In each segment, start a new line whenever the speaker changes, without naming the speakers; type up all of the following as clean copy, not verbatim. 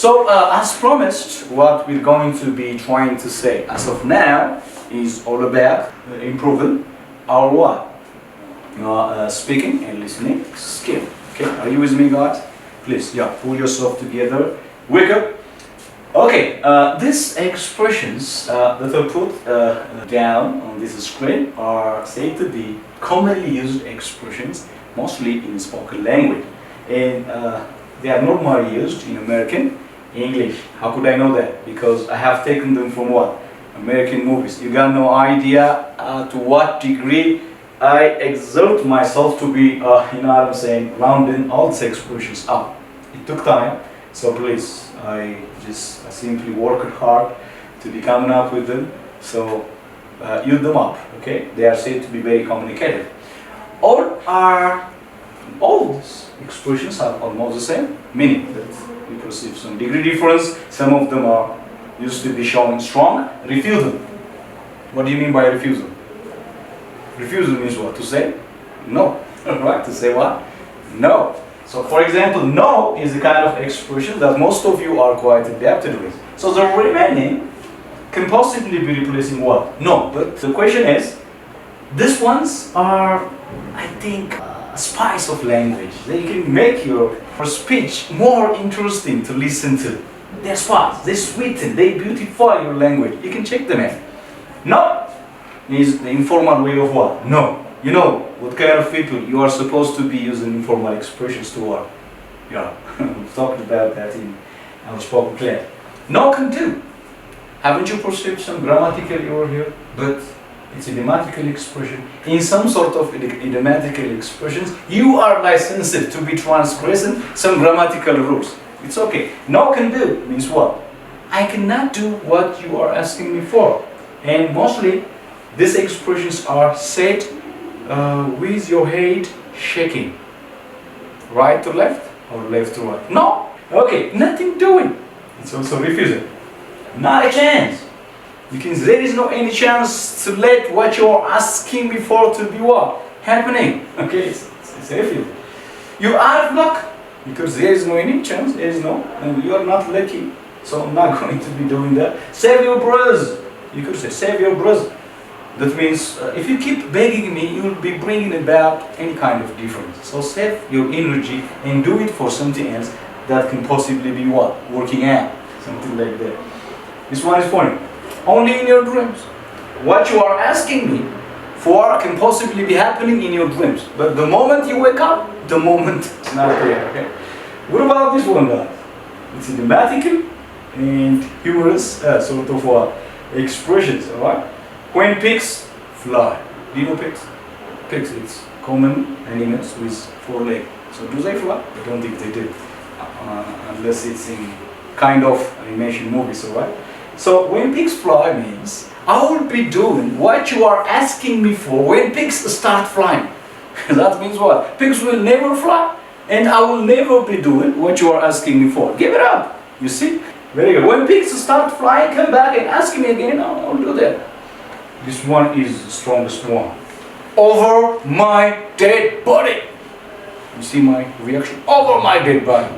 So, as promised, what we're going to be trying to say as of now is all about improving our what? Speaking and listening skill. Okay, are you with me, guys? Please, yeah, pull yourself together. Wake up. Okay, these expressions that I put down on this screen are said to be commonly used expressions, mostly in spoken language, and they are normally used in American English. How could I know that? Because I have taken them from what? American movies. You got no idea to what degree I exert myself to be, you know what I'm saying, rounding all these expressions up. It took time, so please, I simply worked hard to be coming up with them. So use them up, okay? They are said to be very communicative. All these expressions have almost the same meaning, but we perceive some degree difference. Some of them are used to be shown strong. Refusal. What do you mean by refusal? Refusal means what? To say no, right? To say what? No. So, for example, no is the kind of expression that most of you are quite adapted with. So the remaining can possibly be replacing what? No. But the question is, these ones are, I think, a spice of language. They can make your speech more interesting to listen to. They're spice, they sweeten, they beautify your language. You can check them out. No is the informal way of what? No. You know what kind of people you are supposed to be using informal expressions toward. Yeah, we've talked about that in our spoken class. No can do. Haven't you perceived some grammatical error here? But it's idiomatical expression. In some sort of idiomatical expressions, you are licensed to be transgressing some grammatical rules. It's okay. No can do means what? I cannot do what you are asking me for. And mostly, these expressions are said with your head shaking. Right to left or left to right? No. Okay, nothing doing. It's also refusing. Not a chance. Because there is no any chance to let what you are asking me for to be what? Happening. Okay, it's a refusal. You're out of luck. Because there is no any chance, there is no, and you are not lucky. So I'm not going to be doing that. Save your brothers. You could say, save your brothers. That means, if you keep begging me, you will be bringing about any kind of difference. So save your energy and do it for something else that can possibly be what? Working out. Something like that. This one is funny. Only in your dreams. What you are asking me for can possibly be happening in your dreams. But the moment you wake up, the moment it's not there. Okay? What about this one, guys? It's idiomatical and humorous sort of expressions, alright? When pigs fly. Do you know pigs? Pigs, it's common animals with 4 legs. So do they fly? I don't think they do. Unless it's in kind of animation movies, alright? So when pigs fly means I will be doing what you are asking me for when pigs start flying. That means what? Pigs will never fly and I will never be doing what you are asking me for. Give it up. You see? Very good. When pigs start flying, come back and ask me again, I'll do that. This one is the strongest one. Over my dead body. You see my reaction? Over my dead body.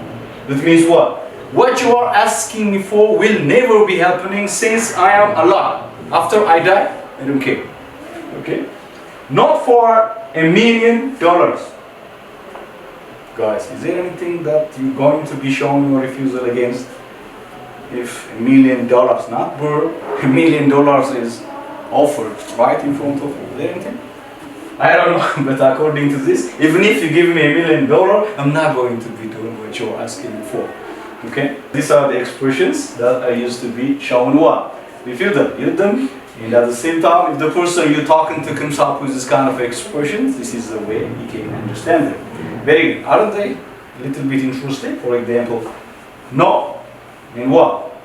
That means what? What you are asking me for will never be happening since I am alive. After I die, I don't care. Okay? Not for $1 million. Guys, is there anything that you're going to be showing your refusal against? If $1 million, not per, $1 million is offered right in front of you. Is there anything? I don't know, but according to this, even if you give me $1 million, I'm not going to be doing what you're asking me for. Okay? These are the expressions that I used to be shown what? Refusal. Use them. And at the same time, if the person you're talking to comes up with this kind of expressions, this is the way he can understand them. Very good. Aren't they a little bit interesting? For example, no. And what?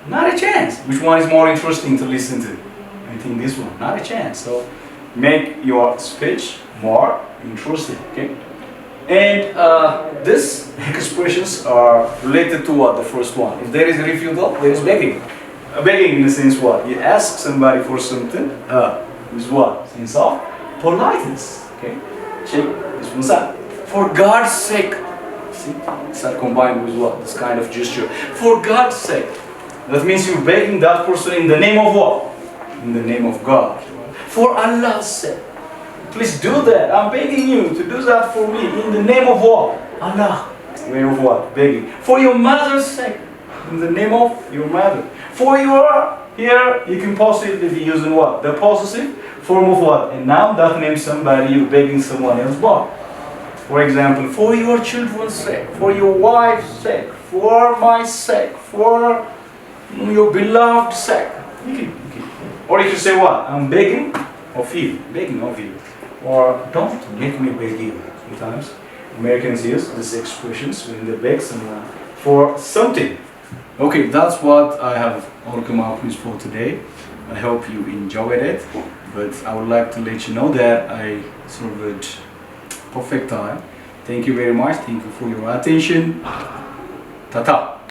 Not a chance. Which one is more interesting to listen to? I think this one. Not a chance. So make your speech more interesting. Okay? And these expressions are related to what? The first one. If there is a refusal, there is begging. Begging in the sense what? You ask somebody for something with what? Sense of politeness. Okay? Check this one out. For God's sake, See? It's not combined with what? This kind of gesture. For God's sake. That means you're begging that person in the name of what? In the name of God. For Allah's sake. Please do that. I'm begging you to do that for me. In the name of what? Allah. Way of what? Begging. For your mother's sake. In the name of your mother. For your, here you can possibly be using what? The possessive form of what? And now that names somebody, you're begging someone else what? For example, for your children's sake, for your wife's sake, for my sake, for your beloved sake. Or you can say what? I'm begging of you. Begging of you. Or don't make me beg you. Sometimes Americans use these expressions when they beg someone for something. Okay, that's what I have all come up with for today. I hope you enjoyed it. But I would like to let you know that I served perfect time. Thank you very much. Thank you for your attention. Ta-ta.